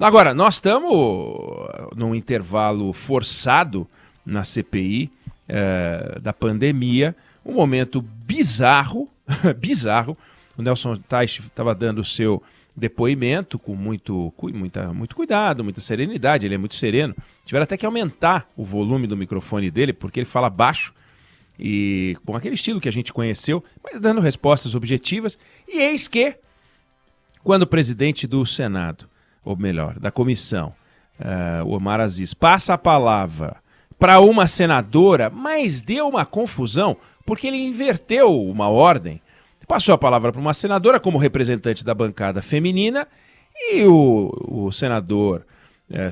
Agora, nós estamos num intervalo forçado na CPI da pandemia, um momento bizarro, bizarro. O Nelson Teich estava dando o seu depoimento com muito cuidado, muita serenidade, ele é muito sereno. Tiveram até que aumentar o volume do microfone dele, porque ele fala baixo e com aquele estilo que a gente conheceu, mas dando respostas objetivas. E eis que, quando o presidente do Senado, ou melhor, da comissão, o Omar Aziz, passa a palavra para uma senadora, mas deu uma confusão, porque ele inverteu uma ordem. Passou a palavra para uma senadora como representante da bancada feminina e o senador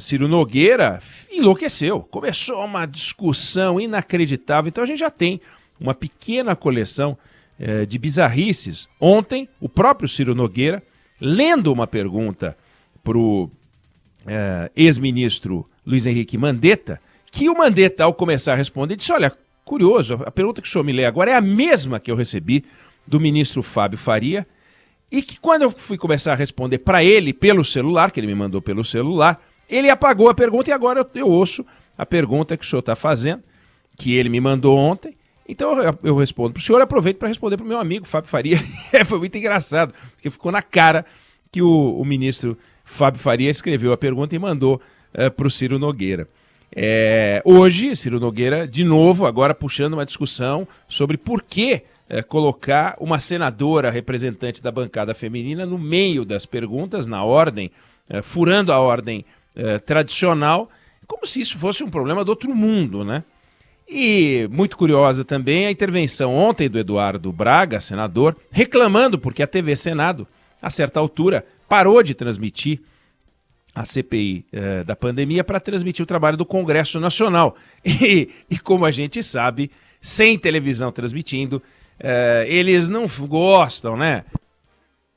Ciro Nogueira enlouqueceu. Começou uma discussão inacreditável. Então a gente já tem uma pequena coleção de bizarrices. Ontem, o próprio Ciro Nogueira, lendo uma pergunta para o ex-ministro Luiz Henrique Mandetta, que o Mandetta, ao começar a responder, disse: olha, curioso, a pergunta que o senhor me lê agora é a mesma que eu recebi do ministro Fábio Faria, e que quando eu fui começar a responder para ele pelo celular, que ele me mandou pelo celular, ele apagou a pergunta e agora eu ouço a pergunta que o senhor está fazendo, que ele me mandou ontem. Então eu respondo para o senhor, aproveito para responder para o meu amigo Fábio Faria. Foi muito engraçado, porque ficou na cara que o ministro Fábio Faria escreveu a pergunta e mandou para o Ciro Nogueira. Hoje, Ciro Nogueira, de novo, agora puxando uma discussão sobre por que colocar uma senadora representante da bancada feminina no meio das perguntas, na ordem, furando a ordem tradicional, como se isso fosse um problema do outro mundo, né? E muito curiosa também a intervenção ontem do Eduardo Braga, senador, reclamando porque a TV Senado, a certa altura, parou de transmitir a CPI da pandemia para transmitir o trabalho do Congresso Nacional. E como a gente sabe, sem televisão transmitindo, eles não gostam, né?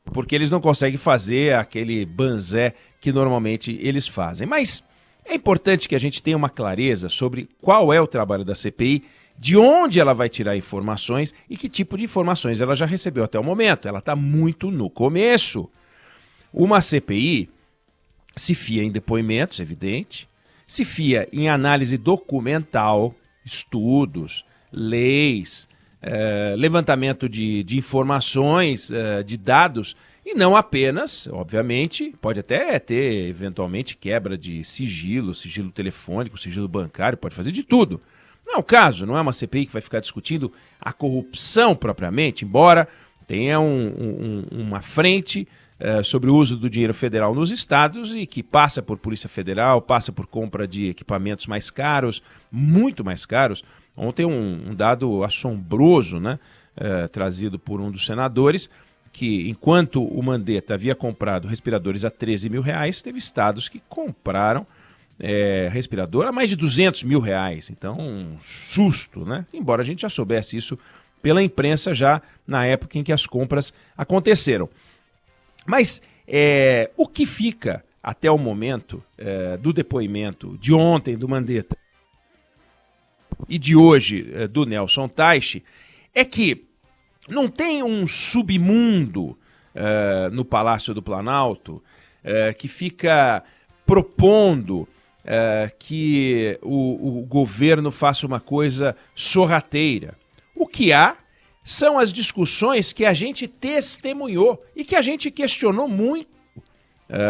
Porque eles não conseguem fazer aquele banzé que normalmente eles fazem. Mas é importante que a gente tenha uma clareza sobre qual é o trabalho da CPI, de onde ela vai tirar informações e que tipo de informações ela já recebeu até o momento. Ela está muito no começo. Uma CPI se fia em depoimentos, evidente, se fia em análise documental, estudos, leis, levantamento de informações, de dados, e não apenas, obviamente, pode até ter eventualmente quebra de sigilo telefônico, sigilo bancário, pode fazer de tudo. Não é o caso, não é uma CPI que vai ficar discutindo a corrupção propriamente, embora tenha uma frente sobre o uso do dinheiro federal nos estados e que passa por Polícia Federal, passa por compra de equipamentos mais caros, muito mais caros. Ontem um dado assombroso, né, trazido por um dos senadores, que enquanto o Mandetta havia comprado respiradores a R$13 mil, teve estados que compraram respirador a mais de R$200 mil. Então, um susto, né? Embora a gente já soubesse isso pela imprensa já na época em que as compras aconteceram. Mas o que fica até o momento do depoimento de ontem do Mandetta e de hoje do Nelson Teich é que não tem um submundo no Palácio do Planalto que fica propondo que o governo faça uma coisa sorrateira. O que há são as discussões que a gente testemunhou e que a gente questionou muito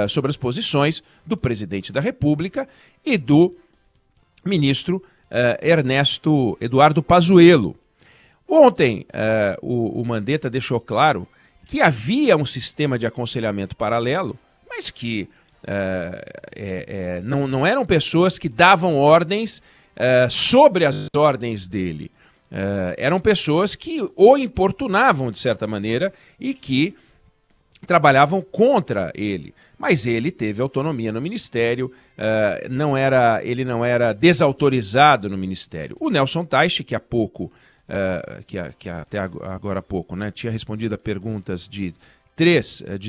sobre as posições do presidente da República e do ministro Ernesto Eduardo Pazuello. Ontem, o Mandetta deixou claro que havia um sistema de aconselhamento paralelo, mas que não eram pessoas que davam ordens sobre as ordens dele. Eram pessoas que o importunavam de certa maneira e que trabalhavam contra ele. Mas ele teve autonomia no Ministério, ele não era desautorizado no Ministério. O Nelson Teich, que há pouco, que até agora há pouco, né, tinha respondido a perguntas de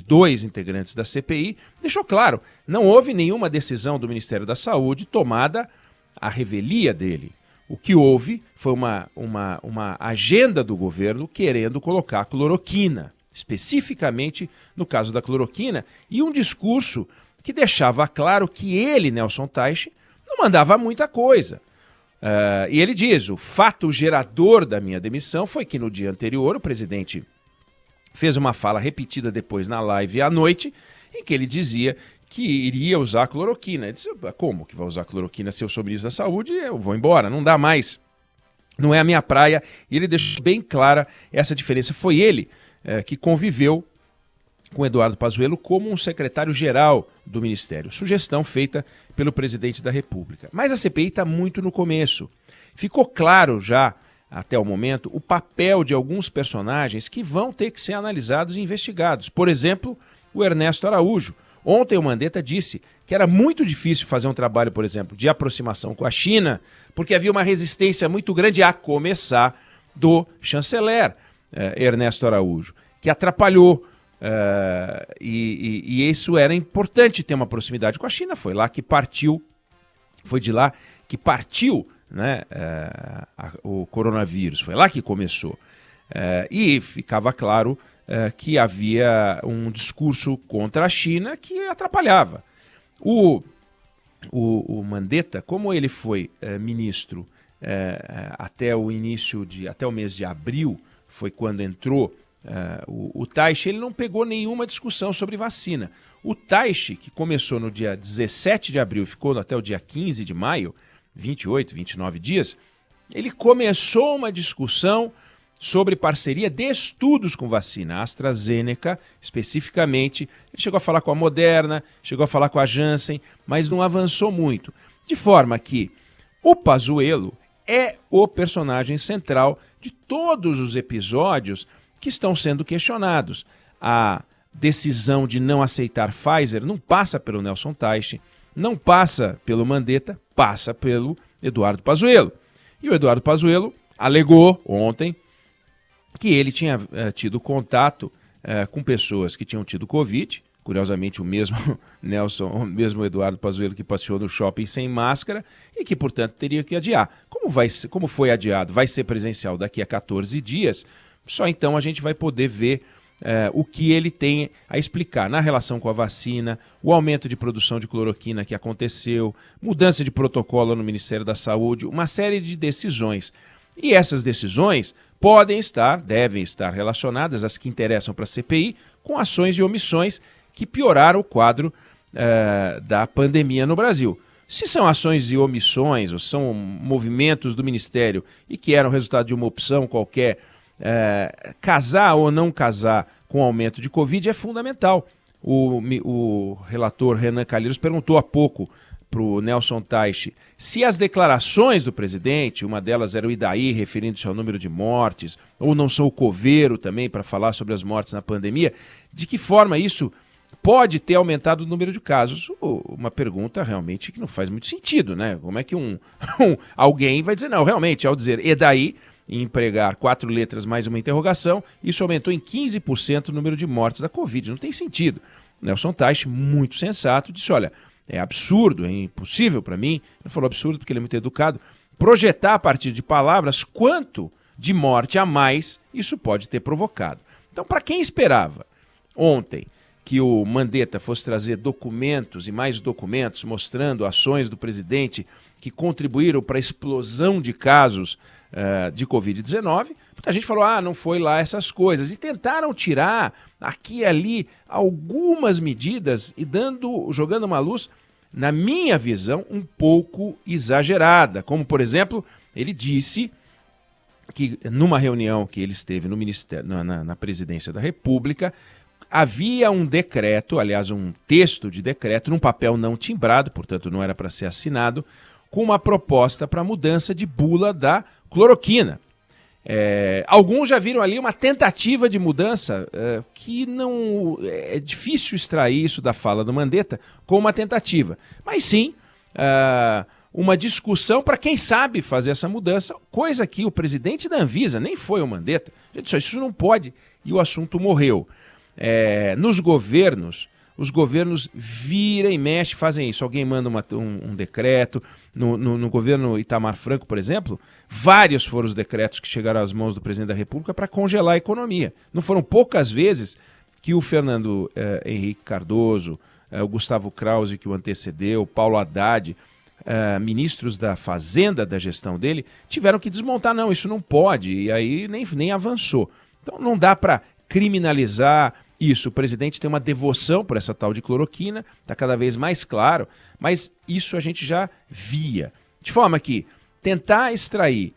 dois integrantes da CPI, deixou claro, não houve nenhuma decisão do Ministério da Saúde tomada à revelia dele. O que houve foi uma agenda do governo querendo colocar cloroquina, especificamente no caso da cloroquina, e um discurso que deixava claro que ele, Nelson Teich, não mandava muita coisa. E ele diz, o fato gerador da minha demissão foi que no dia anterior o presidente fez uma fala repetida depois na live à noite, em que ele dizia que iria usar cloroquina. Ele disse, como que vai usar cloroquina se eu sou ministro da Saúde? Eu vou embora, não dá mais. Não é a minha praia. E ele deixou bem clara essa diferença. Foi ele que conviveu com Eduardo Pazuello como um secretário-geral do Ministério. Sugestão feita pelo presidente da República. Mas a CPI está muito no começo. Ficou claro já, até o momento, o papel de alguns personagens que vão ter que ser analisados e investigados. Por exemplo, o Ernesto Araújo. Ontem o Mandetta disse que era muito difícil fazer um trabalho, por exemplo, de aproximação com a China, porque havia uma resistência muito grande, a começar do chanceler Ernesto Araújo, que atrapalhou. E isso era importante ter uma proximidade com a China. Foi de lá que partiu, né, o coronavírus, foi lá que começou. E ficava claro que havia um discurso contra a China que atrapalhava. O Mandetta, como ele foi ministro até o mês de abril, foi quando entrou o Teich, ele não pegou nenhuma discussão sobre vacina. O Teich, que começou no dia 17 de abril, ficou até o dia 15 de maio, 28, 29 dias, ele começou uma discussão sobre parceria de estudos com vacina, AstraZeneca especificamente. Ele chegou a falar com a Moderna, chegou a falar com a Janssen, mas não avançou muito. De forma que o Pazuello é o personagem central de todos os episódios que estão sendo questionados. A decisão de não aceitar Pfizer não passa pelo Nelson Teich, não passa pelo Mandetta, passa pelo Eduardo Pazuello. E o Eduardo Pazuello alegou ontem que ele tinha tido contato com pessoas que tinham tido Covid, curiosamente o mesmo o mesmo Eduardo Pazuello que passeou no shopping sem máscara e que, portanto, teria que adiar. Como foi adiado? Vai ser presencial daqui a 14 dias, só então a gente vai poder ver o que ele tem a explicar na relação com a vacina, o aumento de produção de cloroquina que aconteceu, mudança de protocolo no Ministério da Saúde, uma série de decisões. E essas decisões devem estar relacionadas, as que interessam para a CPI, com ações e omissões que pioraram o quadro da pandemia no Brasil. Se são ações e omissões, ou são movimentos do Ministério e que eram resultado de uma opção qualquer, casar ou não casar com o aumento de Covid é fundamental. O relator Renan Calheiros perguntou há pouco para o Nelson Teich se as declarações do presidente, uma delas era o Idaí referindo-se ao número de mortes, ou não sou o coveiro também para falar sobre as mortes na pandemia, de que forma isso pode ter aumentado o número de casos? Uma pergunta realmente que não faz muito sentido, né? Como é que alguém vai dizer, não, realmente, ao dizer Idaí, e empregar 4 letras mais uma interrogação, isso aumentou em 15% o número de mortes da Covid. Não tem sentido. Nelson Teich, muito sensato, disse, olha, é absurdo, é impossível para mim, ele falou absurdo porque ele é muito educado, projetar a partir de palavras quanto de morte a mais isso pode ter provocado. Então, para quem esperava ontem que o Mandetta fosse trazer documentos e mais documentos mostrando ações do presidente que contribuíram para a explosão de casos de Covid-19, muita gente falou, não foi lá essas coisas, e tentaram tirar aqui e ali algumas medidas e jogando uma luz, na minha visão, um pouco exagerada, como, por exemplo, ele disse que numa reunião que ele esteve no Ministério, na Presidência da República, havia um decreto, aliás, um texto de decreto, num papel não timbrado, portanto não era para ser assinado, com uma proposta para mudança de bula da cloroquina. Alguns já viram ali uma tentativa de mudança que não é difícil extrair isso da fala do Mandetta como uma tentativa, mas sim uma discussão para quem sabe fazer essa mudança, coisa que o presidente da Anvisa, nem foi o Mandetta, gente, isso não pode, e o assunto morreu. Nos governos, os governos vira e mexe, fazem isso. Alguém manda um decreto. No governo Itamar Franco, por exemplo, vários foram os decretos que chegaram às mãos do presidente da República para congelar a economia. Não foram poucas vezes que o Fernando Henrique Cardoso, o Gustavo Krause, que o antecedeu, Paulo Haddad, ministros da Fazenda, da gestão dele, tiveram que desmontar. Não, isso não pode, e aí nem avançou. Então não dá para criminalizar isso. O presidente tem uma devoção por essa tal de cloroquina, está cada vez mais claro, mas isso a gente já via. De forma que tentar extrair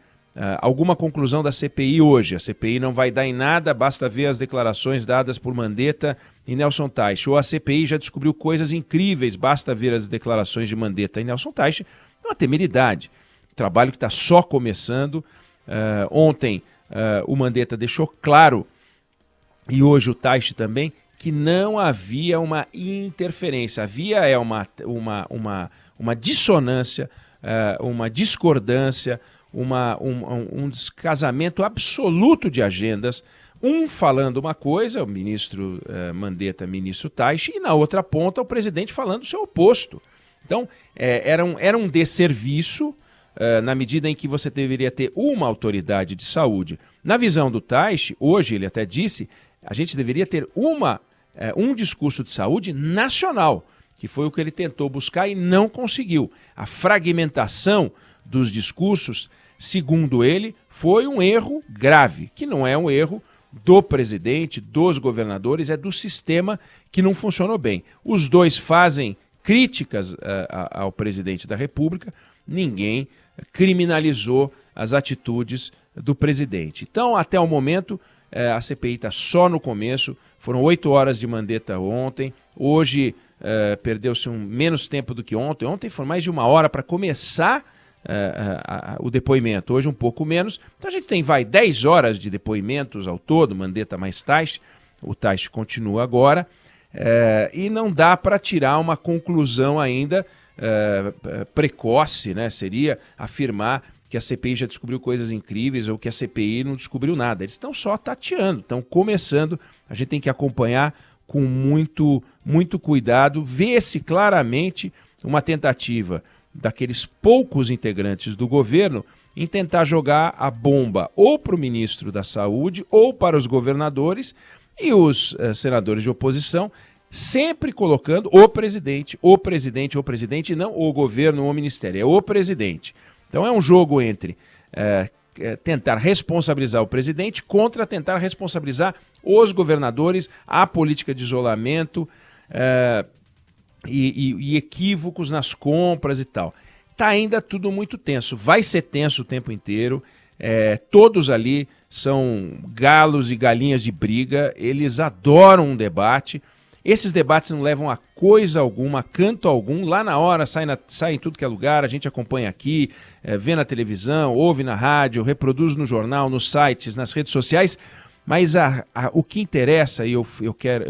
alguma conclusão da CPI hoje, a CPI não vai dar em nada, basta ver as declarações dadas por Mandetta e Nelson Teich, ou a CPI já descobriu coisas incríveis, basta ver as declarações de Mandetta e Nelson Teich, é uma temeridade. Trabalho que está só começando. Ontem o Mandetta deixou claro, e hoje o Teich também, que não havia uma interferência, havia uma dissonância, uma discordância, um descasamento absoluto de agendas, um falando uma coisa, o ministro Mandetta, ministro Teich, e na outra ponta o presidente falando o seu oposto. Então, era um desserviço, na medida em que você deveria ter uma autoridade de saúde. Na visão do Teich, hoje ele até disse, a gente deveria ter um discurso de saúde nacional, que foi o que ele tentou buscar e não conseguiu. A fragmentação dos discursos, segundo ele, foi um erro grave, que não é um erro do presidente, dos governadores, é do sistema que não funcionou bem. Os dois fazem críticas ao presidente da República, ninguém criminalizou as atitudes do presidente. Então, até o momento, a CPI está só no começo, foram 8 horas de Mandetta ontem, hoje perdeu-se menos tempo do que ontem, ontem foi mais de 1 hora para começar o depoimento, hoje um pouco menos, então a gente tem 10 horas de depoimentos ao todo, Mandetta mais Teich, o Teich continua agora, e não dá para tirar uma conclusão ainda precoce, né? Seria afirmar que a CPI já descobriu coisas incríveis ou que a CPI não descobriu nada. Eles estão só tateando, estão começando, a gente tem que acompanhar com muito cuidado, vê-se claramente uma tentativa daqueles poucos integrantes do governo em tentar jogar a bomba ou para o ministro da Saúde ou para os governadores e os senadores de oposição, sempre colocando o presidente, e não o governo ou o ministério, é o presidente. Então é um jogo entre tentar responsabilizar o presidente contra tentar responsabilizar os governadores, a política de isolamento e equívocos nas compras e tal. Está ainda tudo muito tenso, vai ser tenso o tempo inteiro, todos ali são galos e galinhas de briga, eles adoram um debate. Esses debates não levam a coisa alguma, a canto algum, lá na hora sai em tudo que é lugar, a gente acompanha aqui, vê na televisão, ouve na rádio, reproduz no jornal, nos sites, nas redes sociais, mas o que interessa, e eu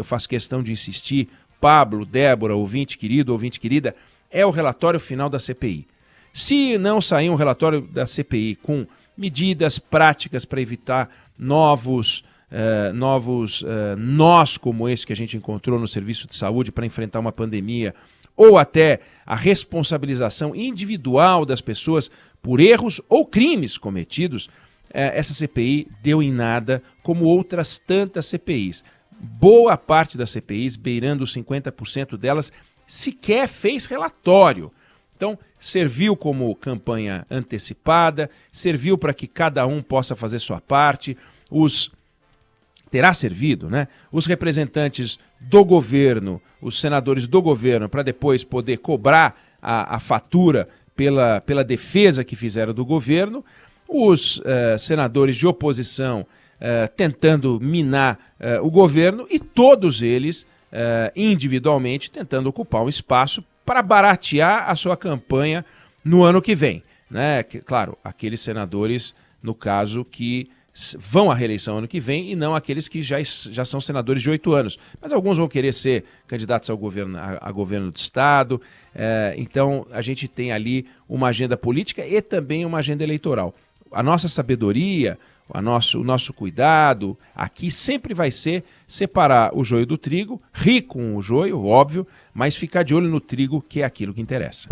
faço questão de insistir, Pablo, Débora, ouvinte querido, ouvinte querida, é o relatório final da CPI. Se não sair um relatório da CPI com medidas práticas para evitar novos nós como esse que a gente encontrou no serviço de saúde para enfrentar uma pandemia, ou até a responsabilização individual das pessoas por erros ou crimes cometidos, essa CPI deu em nada, como outras tantas CPIs. Boa parte das CPIs, beirando os 50% delas, sequer fez relatório. Então, serviu como campanha antecipada, serviu para que cada um possa fazer sua parte, terá servido, né? Os representantes do governo, os senadores do governo, para depois poder cobrar a fatura pela defesa que fizeram do governo, os senadores de oposição tentando minar o governo e todos eles individualmente tentando ocupar um espaço para baratear a sua campanha no ano que vem, né? Claro, aqueles senadores, no caso, que vão à reeleição ano que vem e não aqueles que já são senadores de 8 anos. Mas alguns vão querer ser candidatos ao governo, a governo do Estado. Então, a gente tem ali uma agenda política e também uma agenda eleitoral. A nossa sabedoria, o nosso cuidado aqui sempre vai ser separar o joio do trigo, rir com o joio, óbvio, mas ficar de olho no trigo, que é aquilo que interessa.